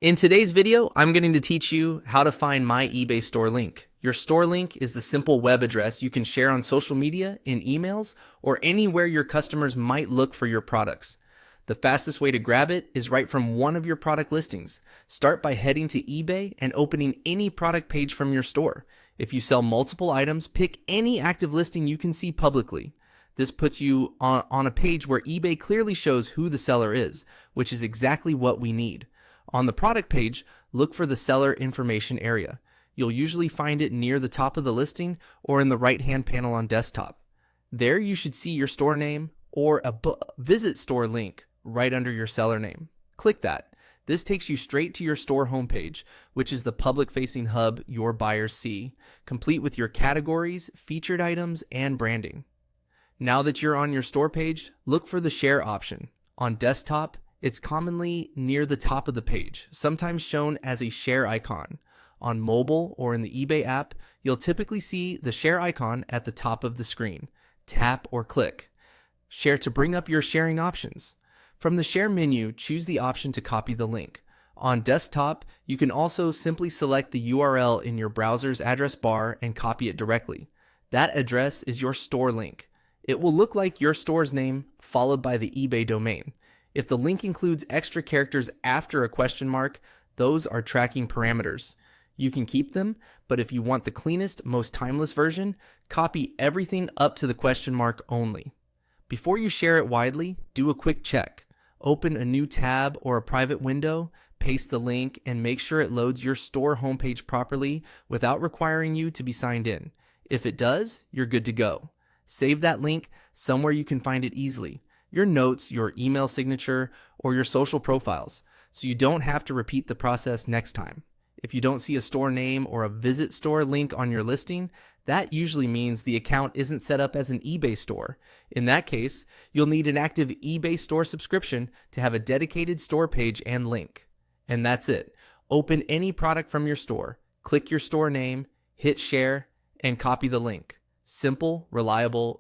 In today's video, I'm going to teach you how to find my eBay store link. Your store link is the simple web address you can share on social media, in emails, or anywhere your customers might look for your products. The fastest way to grab it is right from one of your product listings. Start by heading to eBay and opening any product page from your store. If you sell multiple items, pick any active listing you can see publicly. This puts you on a page where eBay clearly shows who the seller is, which is exactly what we need. On the product page, look for the seller information area. You'll usually find it near the top of the listing or in the right-hand panel on desktop. There you should see your store name or a visit store link right under your seller name. Click that. This takes you straight to your store homepage, which is the public-facing hub your buyers see, complete with your categories, featured items, and branding. Now that you're on your store page, look for the share option. On desktop, it's commonly near the top of the page, sometimes shown as a share icon. On mobile or in the eBay app, you'll typically see the share icon at the top of the screen. Tap or click. Share to bring up your sharing options. From the share menu, choose the option to copy the link. On desktop, you can also simply select the URL in your browser's address bar and copy it directly. That address is your store link. It will look like your store's name followed by the eBay domain. If the link includes extra characters after a question mark, those are tracking parameters. You can keep them, but if you want the cleanest, most timeless version, copy everything up to the question mark only. Before you share it widely, do a quick check. Open a new tab or a private window, paste the link, and make sure it loads your store homepage properly without requiring you to be signed in. If it does, you're good to go. Save that link somewhere you can find it easily. Your notes, your email signature, or your social profiles, so you don't have to repeat the process next time. If you don't see a store name or a visit store link on your listing, that usually means the account isn't set up as an eBay store. In that case, you'll need an active eBay store subscription to have a dedicated store page and link. And that's it. Open any product from your store, click your store name, hit share, and copy the link. Simple, reliable,